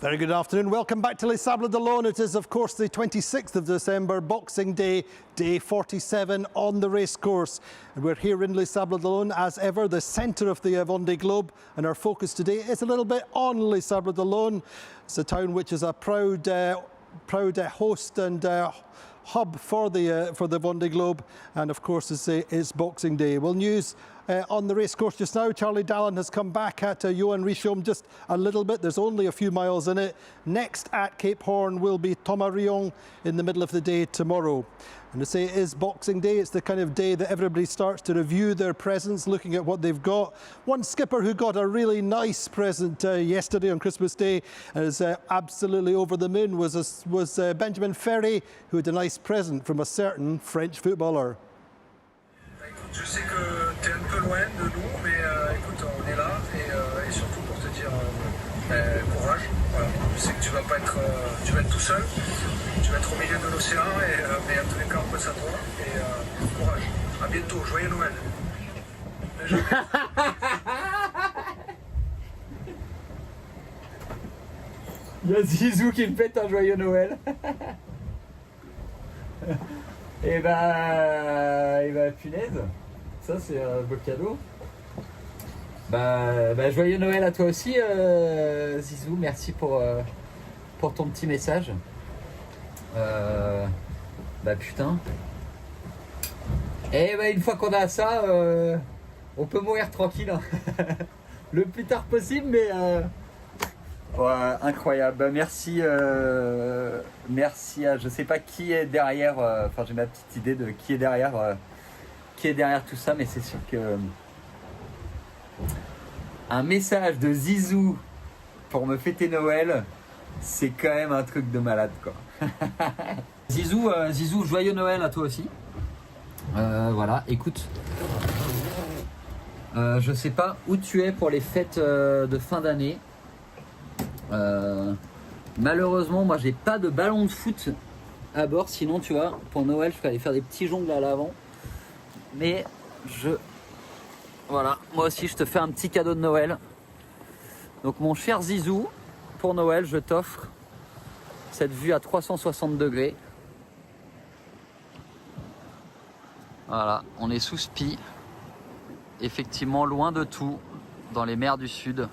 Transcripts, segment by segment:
Very good afternoon. Welcome back to Les Sables d'Olonne. It is, of course, the 26th of December, Boxing Day, day 47 on the racecourse. And we're here in Les Sables d'Olonne, as ever, the centre of the Vendée Globe. And our focus today is a little bit on Les Sables d'Olonne. It's a town which is a proud host and hub for the Vendée Globe, and of course it's Boxing Day. Well, news on the racecourse just now. Charlie Dallin has come back at Johan Richomme just a little bit. There's only a few miles in it. Next at Cape Horn will be Thomas Rion in the middle of the day tomorrow. And to say it is Boxing Day, it's the kind of day that everybody starts to review their presents, looking at what they've got. One skipper who got a really nice present yesterday on Christmas Day and is absolutely over the moon was Benjamin Ferry, who had a nice present from a certain French footballer. Je sais que tu es un peu loin de nous, mais écoute, on est là et surtout pour te dire courage. Voilà. Je sais que tu vas être tout seul, tu vas être au milieu de l'océan, mais en tous les cas, on pense à toi et courage. À bientôt, joyeux Noël. Il y a Zizou qui me pète un joyeux Noël. Et bah punaise, ça c'est un beau cadeau. Bah joyeux Noël à toi aussi, Zizou, merci pour ton petit message. Bah putain. Et bah une fois qu'on a ça, on peut mourir tranquille, hein. Le plus tard possible, mais ouais, incroyable. Merci, merci à je sais pas qui est derrière. Enfin, j'ai ma petite idée de qui est derrière tout ça, mais c'est sûr que un message de Zizou pour me fêter Noël, c'est quand même un truc de malade, quoi. Zizou, joyeux Noël à toi aussi. Voilà, écoute. Je sais pas où tu es pour les fêtes de fin d'année. Malheureusement, moi j'ai pas de ballon de foot à bord, sinon tu vois, pour Noël je peux aller faire des petits jongles à l'avant. Mais voilà, moi aussi je te fais un petit cadeau de Noël. Donc mon cher Zizou, pour Noël je t'offre cette vue à 360 degrés. Voilà, on est sous spi, effectivement loin de tout, dans les mers du Sud.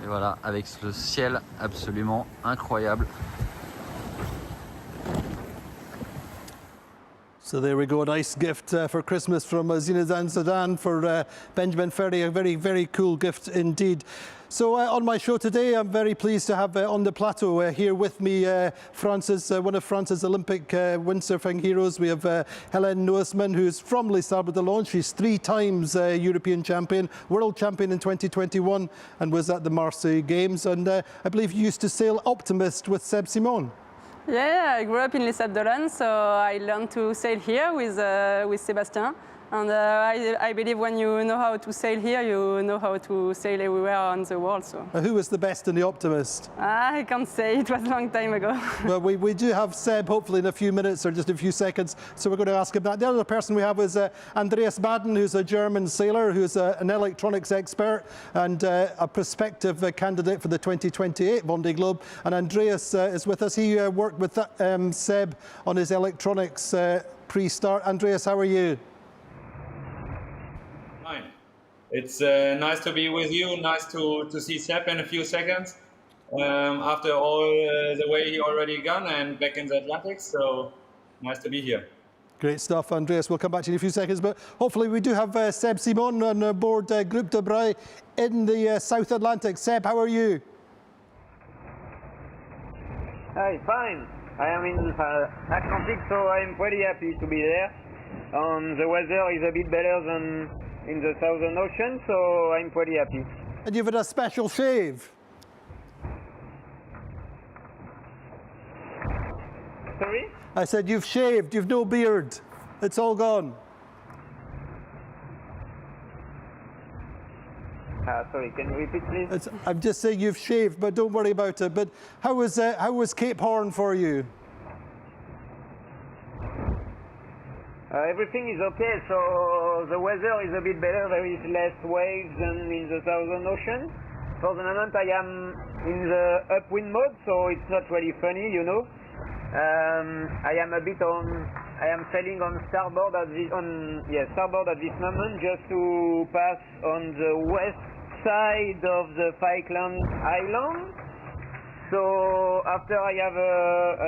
Et voilà, avec le ciel absolument incroyable. So there we go, a nice gift for Christmas from Zinedine Zidane for Benjamin Ferry, a very, very cool gift indeed. So on my show today, I'm very pleased to have on the plateau here with me France's, one of France's Olympic windsurfing heroes. We have Hélène Noesmoen, who's from Les Sables d'Olonne. She's 3 times European champion, world champion in 2021, and was at the Marseille Games. And I believe you used to sail Optimist with Seb Simon. Yeah, I grew up in Les Sables d'Olonne, so I learned to sail here with Sébastien. And I believe when you know how to sail here, you know how to sail everywhere on the world. So. Who was the best in the Optimist? I can't say, it was a long time ago. Well, we do have Seb hopefully in a few minutes or just a few seconds, so we're going to ask him that. The other person we have is Andreas Baden, who's a German sailor, who's an electronics expert and a prospective candidate for the 2028 Vendée Globe. And Andreas is with us. He worked with Seb on his electronics pre-start. Andreas, how are you? Fine. It's nice to be with you. Nice to see Seb in a few seconds after all the way he already gone and back in the Atlantic. So nice to be here. Great stuff, Andreas. We'll come back to you in a few seconds, but hopefully we do have Seb Simon on board Groupe de Braille in the South Atlantic. Seb, how are you? Hi, fine. I am in the Atlantic, so I'm pretty happy to be there. The weather is a bit better than in the Southern Ocean, so I'm pretty happy. And you've had a special shave. Sorry? I said you've shaved, you've no beard. It's all gone. Sorry, can you repeat please? I'm just saying you've shaved, but don't worry about it. But how was Cape Horn for you? everything is okay. So the weather is a bit better. There is less waves than in the Southern Ocean. For the moment, I am in the upwind mode, so it's not really funny, you know. I am sailing on starboard at starboard at this moment, just to pass on the west side of the Falkland Island. So after I have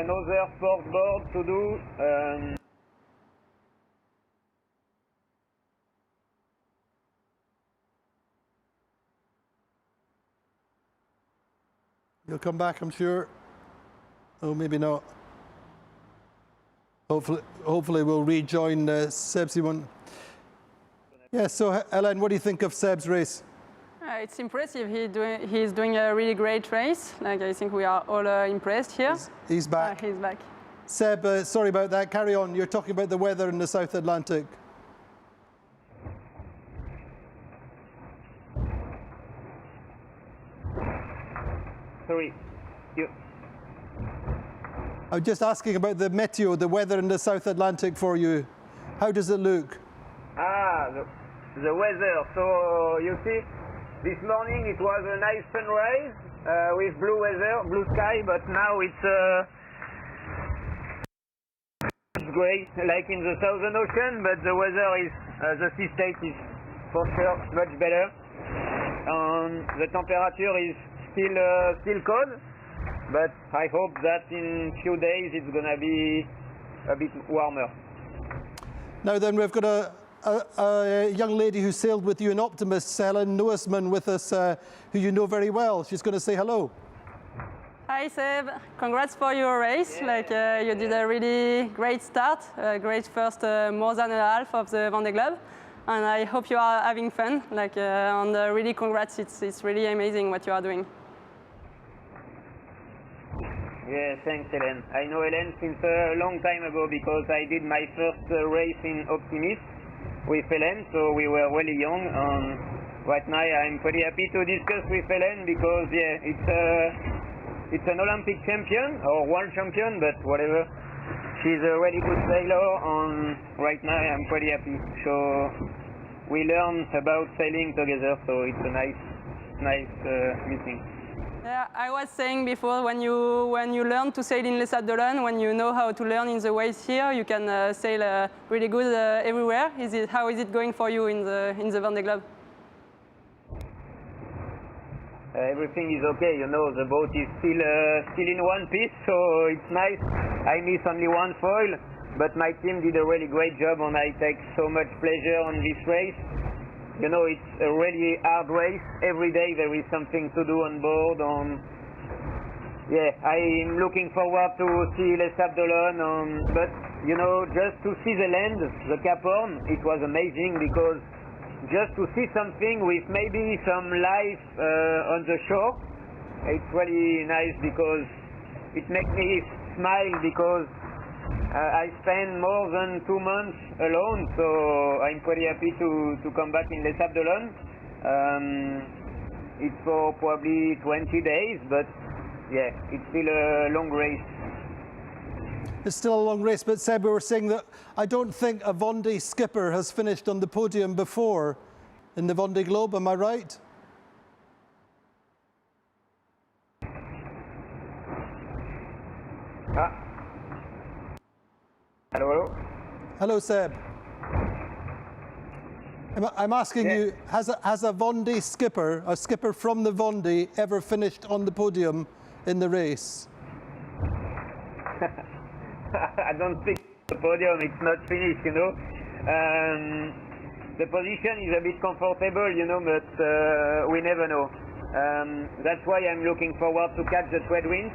another port board to do. You'll come back, I'm sure. Oh, maybe not. Hopefully we'll rejoin Seb Simon. Yeah, so Hélène, what do you think of Seb's race? It's impressive. He's doing a really great race. Like, I think we are all impressed here. He's back. He's back. Seb, sorry about that. Carry on. You're talking about the weather in the South Atlantic. Sorry. I'm just asking about the meteo, the weather in the South Atlantic for you. How does it look? The weather. So you see, this morning it was a nice sunrise with blue weather, blue sky, but now it's grey, like in the Southern Ocean. But the weather is, the sea state is for sure much better. The temperature is still cold, but I hope that in few days it's gonna be a bit warmer. Now then, we've got a young lady who sailed with you in Optimus, Hélène Noesmoen, with us, who you know very well. She's going to say hello. Hi Seb, congrats for your race. Yeah. You did a really great start, a great first more than a half of the Vendée Globe, and I hope you are having fun. And really congrats, it's really amazing what you are doing. Yeah, thanks Hélène. I know Hélène since a long time ago because I did my first race in Optimus with Hélène, so we were really young. Right now I'm pretty happy to discuss with Hélène because it's an Olympic champion or world champion, but whatever. She's a really good sailor, and right now I'm pretty happy. So we learn about sailing together, so it's a nice meeting. Yeah, I was saying before, when you learn to sail in Les Sables d'Olonne, when you know how to learn in the waves here, you can sail really good everywhere. How is it going for you in the Vendée Globe? Everything is okay, you know, the boat is still in one piece, so it's nice. I miss only one foil, but my team did a really great job and I take so much pleasure on this race. You know, it's a really hard race. Every day there is something to do on board. Yeah, I'm looking forward to see Les Sables d'Olonne. But, you know, just to see the land, the Cap Horn, it was amazing because just to see something with maybe some life on the shore, it's really nice because it makes me smile because I spent more than 2 months alone, so I'm pretty happy to come back in Les Sables d'Olonne. It's for probably 20 days, but yeah, it's still a long race. It's still a long race, but Seb, we were saying that I don't think a Vendée skipper has finished on the podium before in the Vendée Globe, am I right? Hello? Hello, Seb. I'm asking you, has a Vendée skipper, a skipper from the Vendée, ever finished on the podium in the race? I don't think the podium, it's not finished, you know. The position is a bit comfortable, you know, but we never know. That's why I'm looking forward to catch the trade winds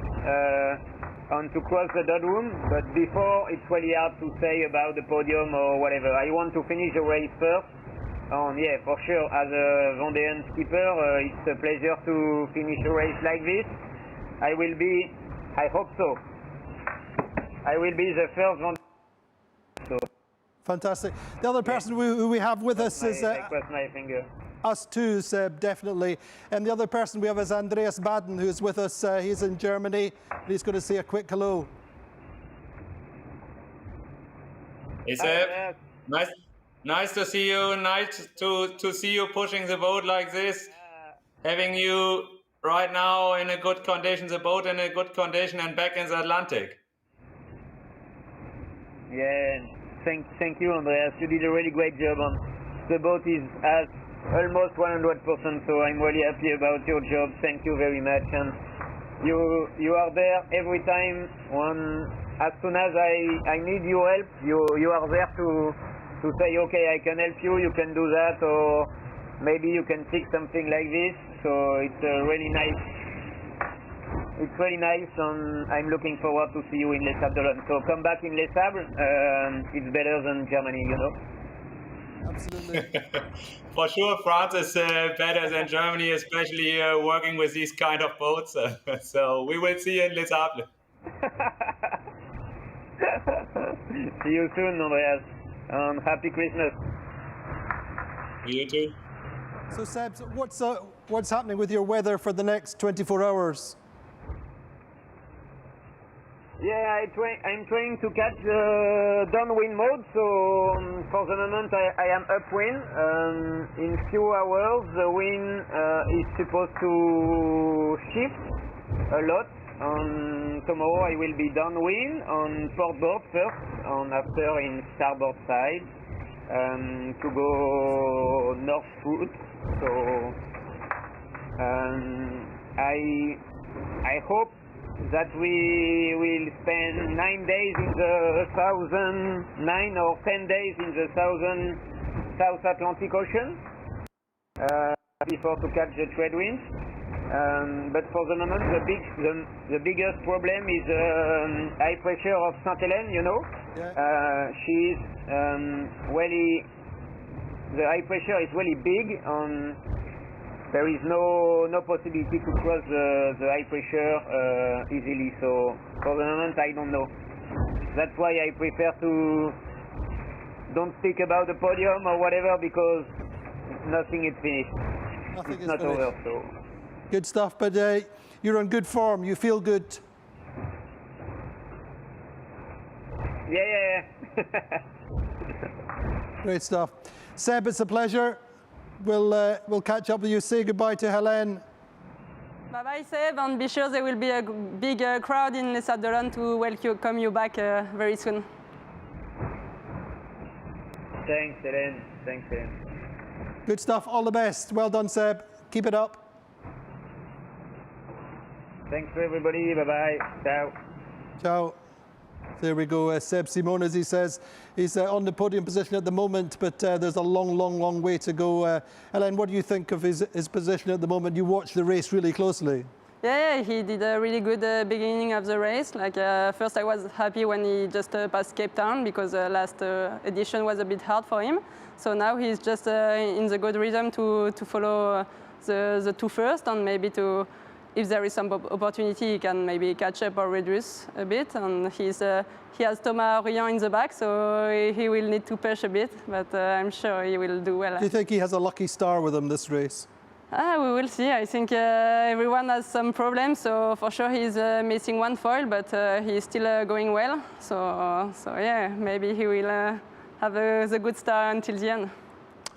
and to cross the Dodroom, but before it's really hard to say about the podium or whatever. I want to finish the race first, and yeah, for sure, as a Vendéan skipper, it's a pleasure to finish a race like this. I hope so. I will be the first Vendée. So. Fantastic. The other person who we have with us is cross my finger. us too, Seb, definitely. And the other person we have is Andreas Baden, who's with us. He's in Germany. He's going to say a quick hello. Hey Seb. Nice to see you. Nice to see you pushing the boat like this. Having you right now in a good condition, the boat in a good condition, and back in the Atlantic. Yeah, thank you, Andreas. You did a really great job. The boat is at almost 100%, so I'm really happy about your job. Thank you very much. And you are there every time. As soon as I need your help, you are there to say, okay, I can help you. You can do that, or maybe you can fix something like this. So it's really nice. It's really nice, and I'm looking forward to see you in Les Sables d'Olonne. So come back in Les Sables. It's better than Germany, you know. Absolutely. For sure, France is better than Germany, especially working with these kind of boats. So we will see you in Les Sables. See you soon, Andreas, and happy Christmas. You too. So Seb, what's happening with your weather for the next 24 hours? Yeah, I'm trying to catch the downwind mode, so for the moment I am upwind. In few hours the wind is supposed to shift a lot. Tomorrow I will be downwind on portboard first, and after in starboard side to go northward. So I hope that we will spend 9 days in the southern, 9 or 10 days in the South Atlantic Ocean before to catch the trade winds. But for the moment, the biggest problem is high pressure of St. Hélène. You know, she's really, the high pressure is really big, and there is no possibility to cross the high pressure easily. So for the moment, I don't know. That's why I prefer to don't speak about the podium or whatever, because nothing is finished. Nothing it's is not finished. over. So Good stuff, but you're on good form. You feel good. yeah. Great stuff. Seb, it's a pleasure. We'll catch up with you. Say goodbye to Hélène. Bye-bye, Seb, and be sure there will be a big crowd in Les Sables d'Olonne to welcome you back very soon. Thanks, Hélène. Good stuff. All the best. Well done, Seb. Keep it up. Thanks for everybody. Bye-bye. Ciao. Ciao. There we go. Seb Simon, as he says, he's on the podium position at the moment, but there's a long way to go. Hélène, what do you think of his position at the moment? You watch the race really closely. Yeah, he did a really good beginning of the race. Like first, I was happy when he just passed Cape Town, because last edition was a bit hard for him. So now he's just in the good rhythm to follow the two first, and maybe to, if there is some opportunity, he can maybe catch up or reduce a bit. And he has Thomas Riant in the back, so he will need to push a bit, but I'm sure he will do well. Do you think he has a lucky star with him this race? We will see. I think everyone has some problems, so for sure he's missing one foil, but he's still going well. So yeah, maybe he will have the good start until the end.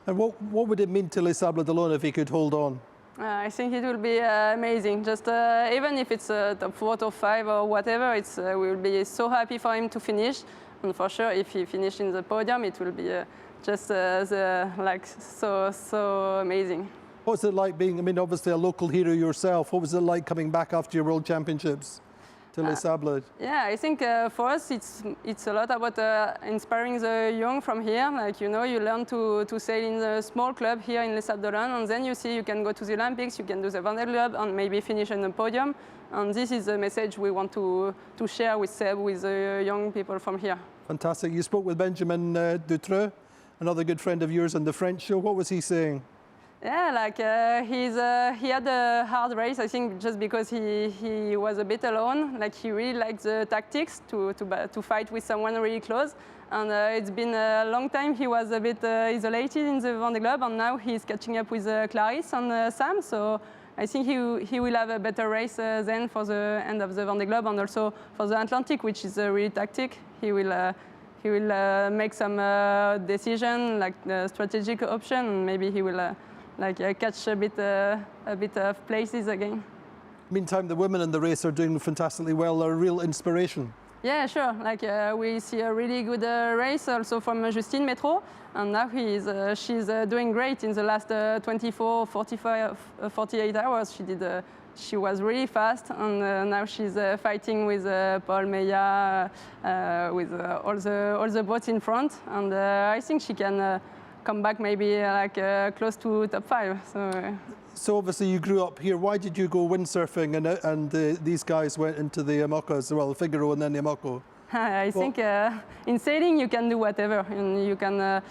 And what would it mean to Les Sables d'Olonne if he could hold on? I think it will be amazing. Just even if it's top 4, top 5 or whatever, we will be so happy for him to finish. And for sure, if he finishes in the podium, it will be just like so amazing. What's it like being, I mean, obviously a local hero yourself, what was it like coming back after your World Championships to Les Sables? Yeah, I think for us it's a lot about inspiring the young from here. Like, you know, you learn to sail in a small club here in Les Sables d'Olonne, and then you see you can go to the Olympics, you can do the Vendée Globe, and maybe finish on the podium. And this is the message we want to share with Seb, with the young people from here. Fantastic. You spoke with Benjamin Dutreux, another good friend of yours on the French show. What was he saying? Yeah, like he had a hard race, I think, just because he was a bit alone. Like, he really liked the tactics to fight with someone really close. And it's been a long time he was a bit isolated in the Vendée Globe, and now he's catching up with Clarisse and Sam. So I think he will have a better race then for the end of the Vendée Globe, and also for the Atlantic, which is really tactic. He will he will make some decision, like strategic option, and maybe he will catch a bit of places again. Meantime, the women in the race are doing fantastically well. They're a real inspiration. Yeah, sure. Like we see a really good race also from Justine Metro, and now she's doing great in the last 24, 45, 48 hours. She was really fast, and now she's fighting with Paul Meillat, with all the boats in front, and I think she can come back maybe close to top 5. So obviously you grew up here. Why did you go windsurfing and these guys went into the Imoko as well, the Figaro and then the Imoko? I think in sailing you can do whatever. And you can,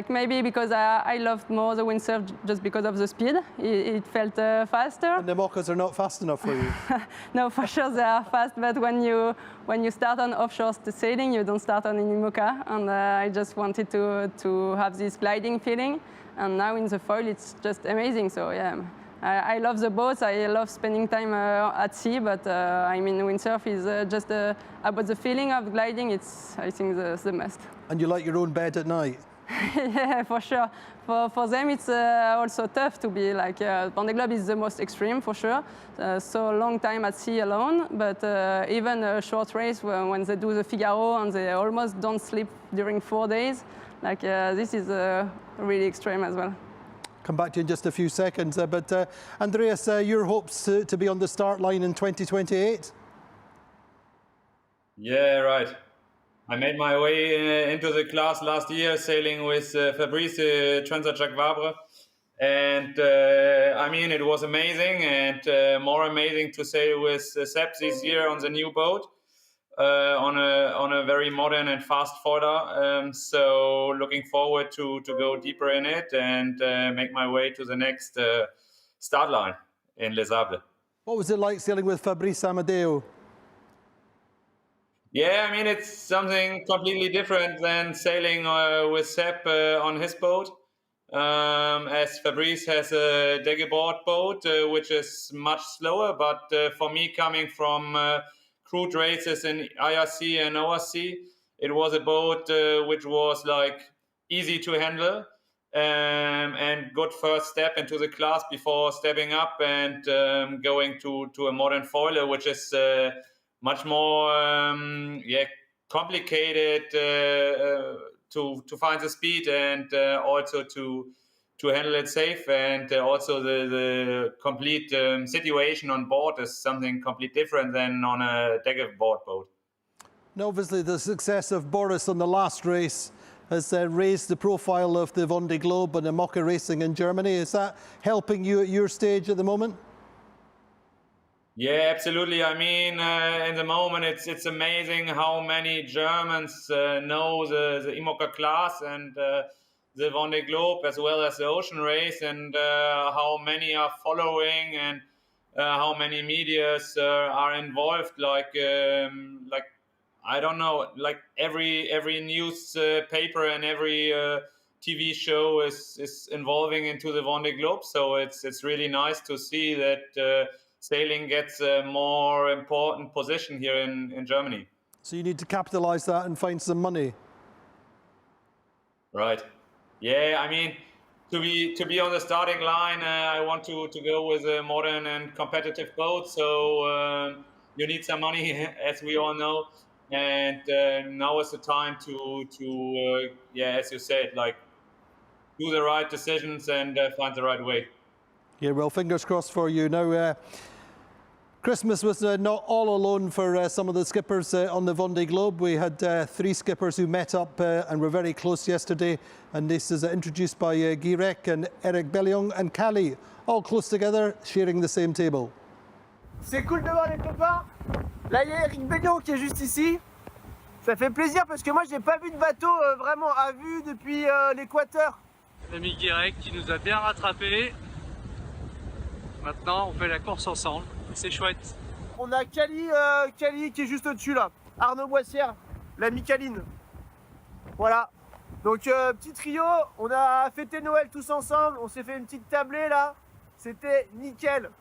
maybe because I loved more the windsurf just because of the speed. It felt faster. And the Imokos are not fast enough for you? No, for sure they are fast, but when you start on offshore sailing, you don't start on an Imoca. And I just wanted to have this gliding feeling. And now in the foil, it's just amazing. So yeah, I love the boats. I love spending time at sea. But I mean, windsurf is just about the feeling of gliding. It's, I think, the must. And you like your own bed at night? Yeah, for sure. For them, it's also tough to be like Vendée Globe is the most extreme for sure. So long time at sea alone. But even a short race when they do the Figaro and they almost don't sleep during 4 days. This is really extreme as well. Come back to you in just a few seconds. But Andreas, your hopes to be on the start line in 2028? Yeah, right. I made my way into the class last year, sailing with Fabrice Transat Jacques Vabre. And I mean, it was amazing, and more amazing to sail with Seb this year on the new boat. On a very modern and fast foiler, so looking forward to go deeper in it and make my way to the next start line in Les Sables. What was it like sailing with Fabrice Amadeo? Yeah, I mean, it's something completely different than sailing with Seb on his boat, as Fabrice has a Degeboard boat, which is much slower, but for me, coming from crude races in IRC and ORC, it was a boat which was like easy to handle and good first step into the class before stepping up and going to a modern foiler, which is much more complicated to find the speed and also to handle it safe, and also the complete situation on board is something completely different than on a Degeboard boat. Now, obviously, the success of Boris on the last race has raised the profile of the Vendée Globe and Imoca racing in Germany. Is that helping you at your stage at the moment? Yeah, absolutely. I mean, in the moment, it's amazing how many Germans know the Imoca class and the Vendée Globe as well as the ocean race, and how many are following and how many medias are involved. Like I don't know, like every newspaper and every TV show is involving into the Vendée Globe. So it's really nice to see that sailing gets a more important position here in Germany. So you need to capitalize that and find some money. Right. Yeah, I mean, to be on the starting line, I want to go with a modern and competitive boat. So you need some money, as we all know. And now is the time to as you said, like do the right decisions and find the right way. Yeah, well, fingers crossed for you. Now, Christmas was not all alone for some of the skippers on the Vendée Globe. We had 3 skippers who met up and were very close yesterday. And this is introduced by Guy Rec and Eric Bellion and Cali, all close together, sharing the same table. C'est cool de voir les copains. Là, il y a Eric Bellion qui est juste ici. Ça fait plaisir parce que moi, j'ai pas vu de bateau vraiment à vue depuis l'équateur. L'ami Guirec qui nous a bien rattrapés. Maintenant, on fait la course ensemble. C'est chouette. On a Cali qui est juste au-dessus là. Arnaud Boissière, l'ami Caline. Voilà. Donc petit trio, on a fêté Noël tous ensemble. On s'est fait une petite tablée là. C'était nickel.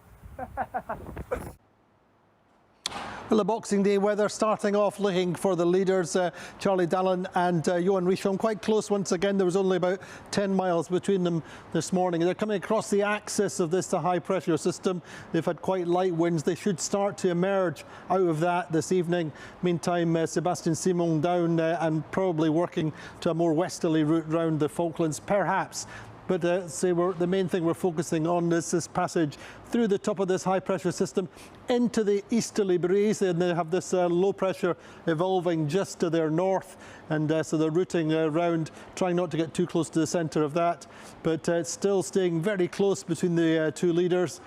Well, the Boxing Day weather starting off looking for the leaders, Charlie Dallin and Johan Richomme, quite close once again. There was only about 10 miles between them this morning. They're coming across the axis of this high pressure system. They've had quite light winds. They should start to emerge out of that this evening. Meantime, Sébastien Simon down and probably working to a more westerly route round the Falklands, perhaps. But the main thing we're focusing on is this passage through the top of this high pressure system into the easterly breeze, and they have this low pressure evolving just to their north, and so they're routing around, trying not to get too close to the centre of that, but it's still staying very close between the two leaders.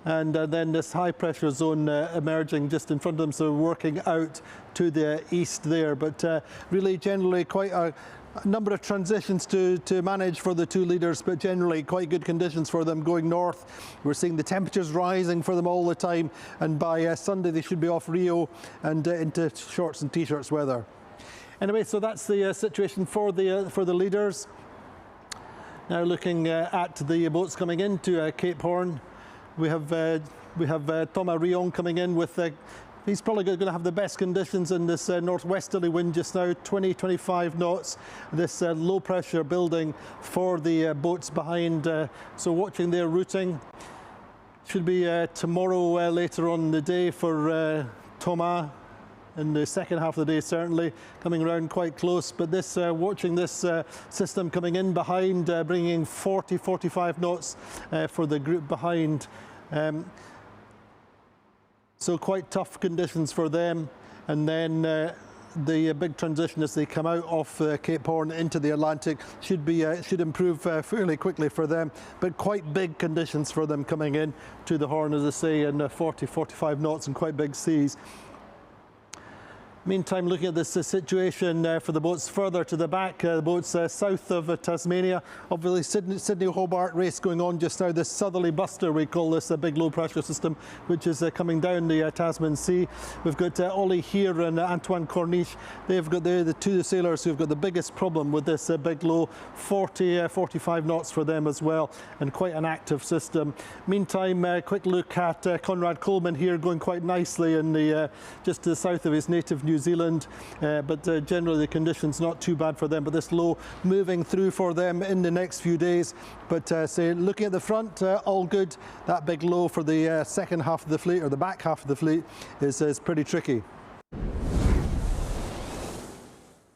And then this high pressure zone emerging just in front of them, so working out to the east there. But really generally quite a number of transitions to manage for the two leaders, but generally quite good conditions for them going north. We're seeing the temperatures rising for them all the time, and by Sunday they should be off Rio and into shorts and t-shirts weather. Anyway, so that's the situation for the leaders. Now looking at the boats coming into Cape Horn, we have Thomas Rion coming in with he's probably going to have the best conditions in this northwesterly wind just now, 20-25 knots. This low pressure building for the boats behind. So watching their routing. Should be tomorrow later on in the day for Thomas. In the second half of the day, certainly coming around quite close. But this watching this system coming in behind, bringing 40-45 knots for the group behind. So quite tough conditions for them, and then the big transition as they come out off Cape Horn into the Atlantic should improve fairly quickly for them, but quite big conditions for them coming in to the Horn, as I say, in 40-45 knots and quite big seas. Meantime, looking at this situation for the boats further to the back, the boats south of Tasmania, obviously Sydney-Hobart race going on just now, this southerly buster we call this, a big low pressure system which is coming down the Tasman Sea. We've got Ollie here and Antoine Corniche. They've got the two sailors who've got the biggest problem with this big low, 40-45 knots for them as well, and quite an active system. Meantime, quick look at Conrad Coleman here, going quite nicely in the just to the south of his native New Zealand, but generally the conditions not too bad for them, but this low moving through for them in the next few days. But say looking at the front, all good. That big low for the second half of the fleet, or the back half of the fleet, is pretty tricky.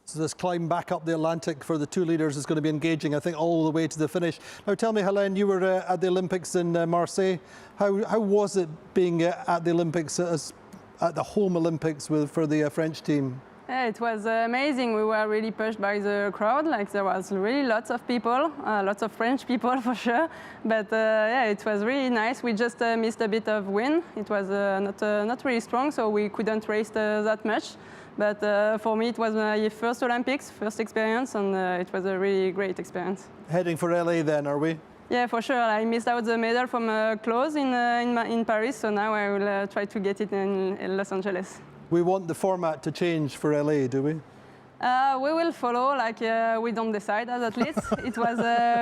So this climb back up the Atlantic for the two leaders is going to be engaging, I think, all the way to the finish. Now tell me, Hélène, you were at the Olympics in Marseille. How was it being at the Olympics at the home Olympics for the French team? Yeah, it was amazing. We were really pushed by the crowd. Like there was really lots of people, lots of French people for sure. But yeah, it was really nice. We just missed a bit of wind. It was not really strong, so we couldn't race that much. But for me, it was my first Olympics, first experience, and it was a really great experience. Heading for LA then, are we? Yeah, for sure. I missed out the medal from close in Paris, so now I will try to get it in Los Angeles. We want the format to change for LA, do we? We will follow, like we don't decide as athletes. It was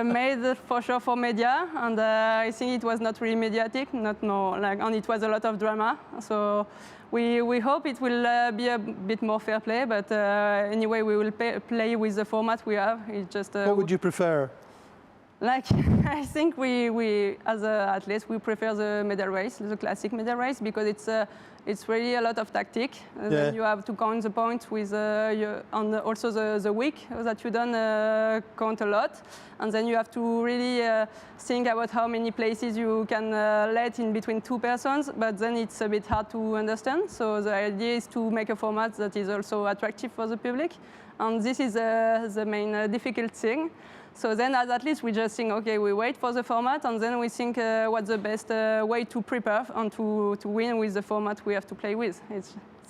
made for sure for media, and I think it was not really mediatic, and it was a lot of drama. So we hope it will be a bit more fair play, but anyway, we will play with the format we have. It's just. What would you prefer? Like, I think we as athletes, we prefer the medal race, the classic medal race, because it's really a lot of tactic. Yeah. Then you have to count the points with and also the week that you done count a lot, and then you have to really think about how many places you can let in between two persons. But then it's a bit hard to understand. So the idea is to make a format that is also attractive for the public, and this is the main difficult thing. So then as athletes, we just think, okay, we wait for the format, and then we think what's the best way to prepare and to win with the format we have to play with.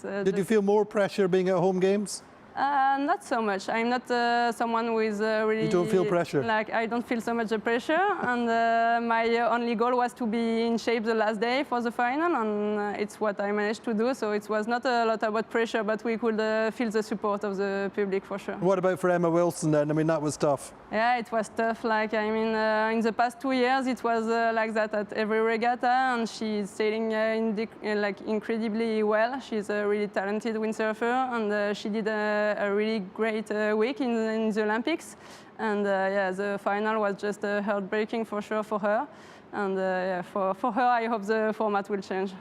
Did you feel more pressure being at home games? Not so much. I'm not someone who is really... You don't feel pressure? Like, I don't feel so much the pressure. And my only goal was to be in shape the last day for the final, and it's what I managed to do. So it was not a lot about pressure, but we could feel the support of the public for sure. What about for Emma Wilson then? I mean, that was tough. Yeah, it was tough. Like, I mean, in the past 2 years, it was like that at every regatta, and she's sailing like incredibly well. She's a really talented windsurfer, and she did a really great week in the Olympics. And yeah, the final was just heartbreaking for sure for her. And yeah, for her, I hope the format will change.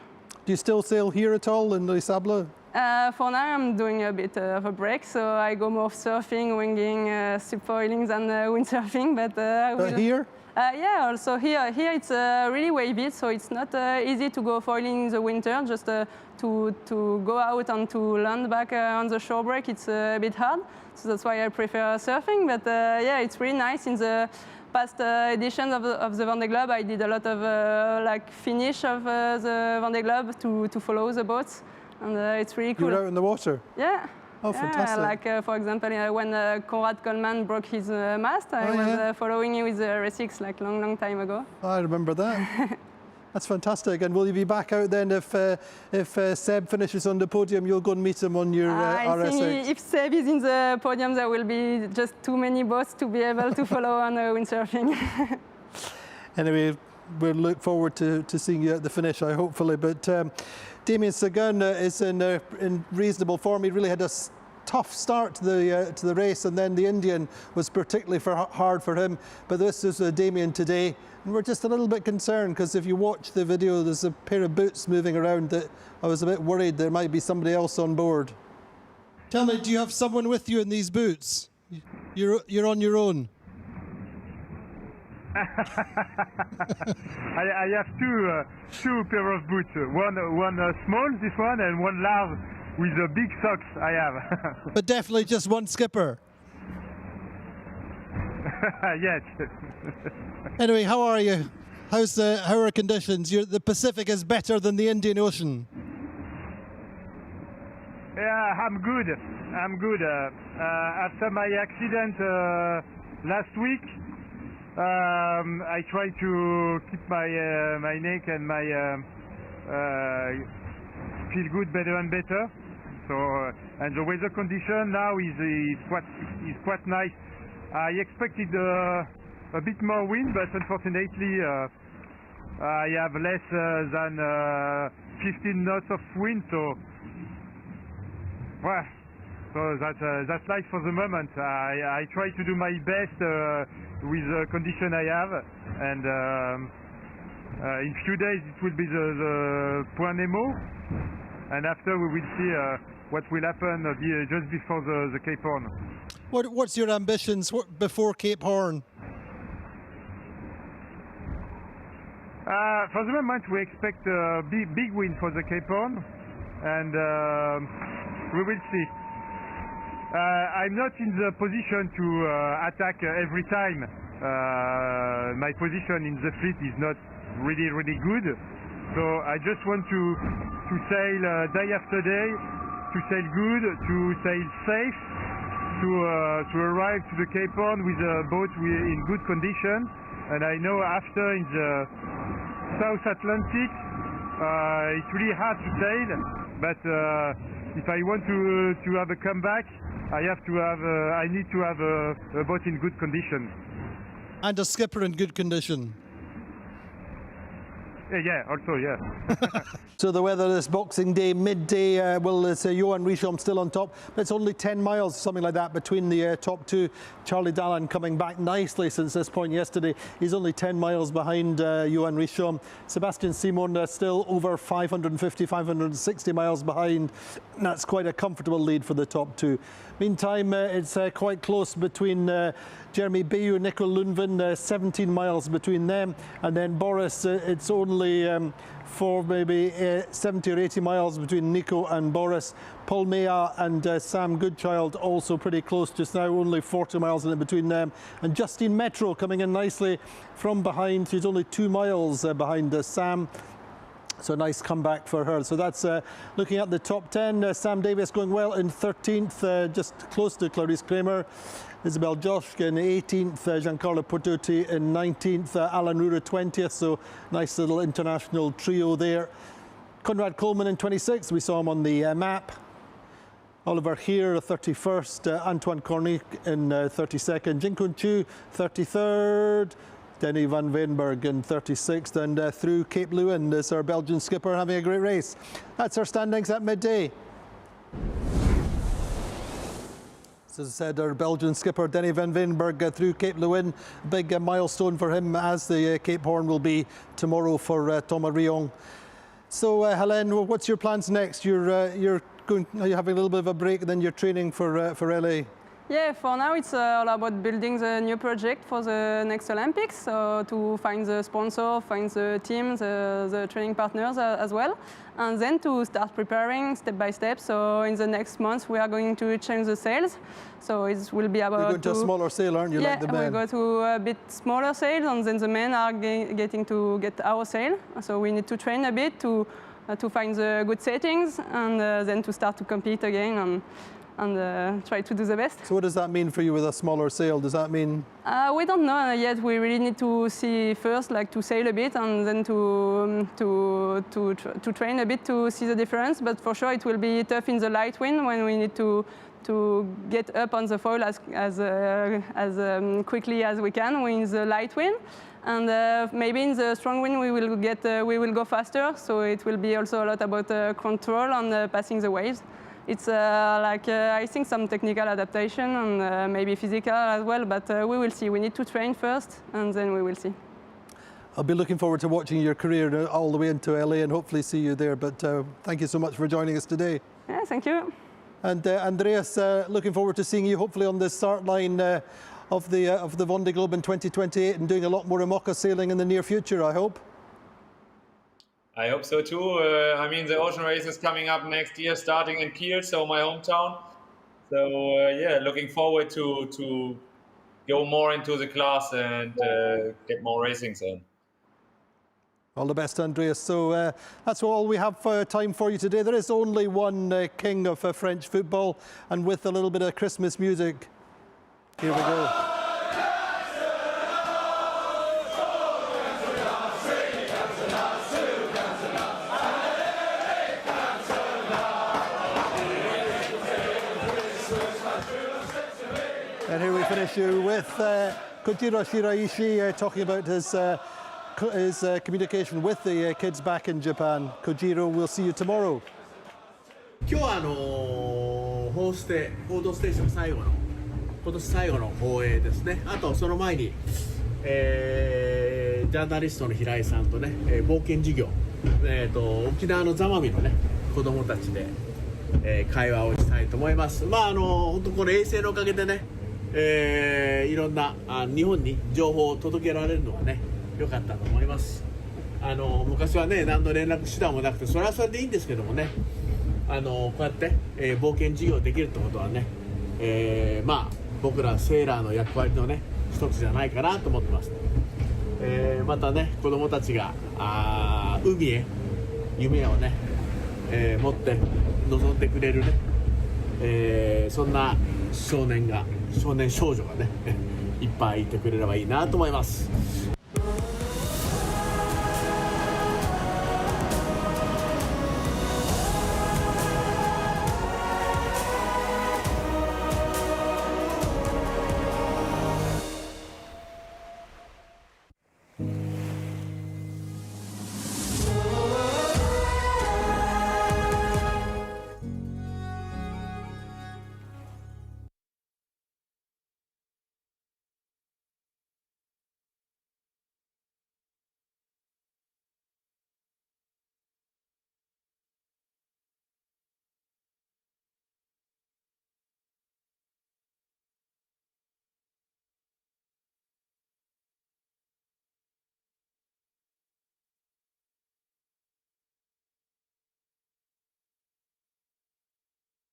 Do you still sail here at all in Les Sables? For now, I'm doing a bit of a break, so I go more surfing, winging, subfoiling than windsurfing. But here? Yeah, also here it's really wavy, so it's not easy to go foiling in the winter. Just to go out and to land back on the shore break, it's a bit hard. So that's why I prefer surfing. But yeah, it's really nice. In the past editions of the Vendée Globe, I did a lot of like finish of the Vendée Globe to follow the boats. And it's really cool. You were out in the water? Yeah. Oh, yeah, fantastic. like, for example, when Conrad Coleman broke his mast, I was following him with the R6 like long time ago. I remember that. That's fantastic. And will you be back out then if Seb finishes on the podium? You'll go and meet him on your I RS8? think if Seb is in the podium, there will be just too many boats to be able to follow on windsurfing. Anyway, we'll look forward to seeing you at the finish, hopefully. But Damien Seguin is in reasonable form. He really had a tough start to the race, and then the Indian was particularly hard for him. But this is Damien today, and we're just a little bit concerned because if you watch the video, there's a pair of boots moving around that I was a bit worried there might be somebody else on board. Tell me, do you have someone with you in these boots? You're on your own. I have two pair of boots. One small, this one, and one large with big socks. I have. But definitely just one skipper. Yes. Anyway, how are you? How are conditions? The Pacific is better than the Indian Ocean. Yeah, I'm good. After my accident last week, I try to keep my neck and my feel good better and better. So and the weather condition now is quite nice. I expected a bit more wind, but unfortunately I have less than 15 knots of wind. So well, so that's life for the moment. I try to do my best with the condition I have, and in few days it will be the Point Nemo, and after we will see what will happen just before the Cape Horn. What's your ambitions before Cape Horn? For the moment we expect a big win for the Cape Horn, and we will see. I'm not in the position to attack every time. My position in the fleet is not really good. So I just want to sail day after day, to sail good, to sail safe, to arrive to the Cape Horn with a boat in good condition. And I know after in the South Atlantic, it's really hard to sail, but if I want to have a comeback, I need to have a boat in good condition. And a skipper in good condition. Yeah, also, yeah. So the weather this Boxing Day, midday, it's Johan Richomme still on top. But it's only 10 miles, something like that, between the top two. Charlie Dallan coming back nicely since this point yesterday. He's only 10 miles behind Johan Richomme. Sébastien Simon still over 550, 560 miles behind. And that's quite a comfortable lead for the top two. Meantime, it's quite close between Jeremy Bayou, Nico Lundvin, 17 miles between them. And then Boris, it's only for maybe 70 or 80 miles between Nico and Boris. Paul Mea and Sam Goodchild also pretty close just now, only 40 miles in between them. And Justine Metro coming in nicely from behind. She's only 2 miles behind Sam. So nice comeback for her. So that's looking at the top 10. Sam Davis going well in 13th, just close to Clarice Kramer. Isabel Joschke in 18th, Giancarlo Portuti in 19th, Alan Rura 20th. So nice little international trio there. Conrad Coleman in 26th. We saw him on the map. Oliver Heer 31st, Antoine Cornic in 32nd, Jinkun Chu 33rd. Denny van Venberg in 36th, and through Cape Lewin is our Belgian skipper having a great race. That's our standings at midday. As I said, our Belgian skipper Denny van Venberg through Cape Lewin. Big milestone for him, as the Cape Horn will be tomorrow for Thomas Riong. So Hélène, what's your plans next? Are you having a little bit of a break, and then you're training for LA? Yeah, for now it's all about building the new project for the next Olympics. So to find the sponsor, find the team, the training partners as well, and then to start preparing step by step. So in the next months we are going to change the sails. So it will be about. You're going to a smaller sail, aren't you? Yeah, like the men? we go to a bit smaller sail, and then the men are getting to get our sail. So we need to train a bit to find the good settings, and then to start to compete again. And try to do the best. So what does that mean for you with a smaller sail? Does that mean? We don't know yet. We really need to see first, like to sail a bit, and then to train a bit to see the difference. But for sure, it will be tough in the light wind when we need to get up on the foil as quickly as we can in the light wind. And maybe in the strong wind we will go faster. So it will be also a lot about control and passing the waves. It's I think some technical adaptation and maybe physical as well, but we will see. We need to train first, and then we will see. I'll be looking forward to watching your career all the way into LA and hopefully see you there. But thank you so much for joining us today. Yeah, thank you. And Andreas, looking forward to seeing you hopefully on the start line of the Vendée Globe in 2028 and doing a lot more IMOCA sailing in the near future, I hope. I hope so too. I mean, the ocean race is coming up next year, starting in Kiel, so my hometown. So yeah, looking forward to go more into the class and get more racings in. All the best, Andreas. So that's all we have time for you today. There is only one king of French football, and with a little bit of Christmas music, here we go. And here we finish you with Kojiro Shiraishi talking about his communication with the kids back in Japan. Kojiro, we'll see you tomorrow. 今日は報道ステーション今年最後の放映ですね。あとその前に、ジャーナリストの平井さんとね、冒険授業、沖縄の座間味のね子供たちで、会話をしたいと思います。本当これ衛星のおかげでね、いろんな日本に情報を届けられるのはね良かったと思います。昔はね何の連絡手段もなくてそれはそれでいいんですけどもね、こうやって、冒険授業できるってことはね、僕らセーラーの役割のね一つじゃないかなと思ってます。またね子供たちが海へ夢をね、持って臨んでくれるね、そんな少年少女がねいっぱいいてくれればいいなと思います。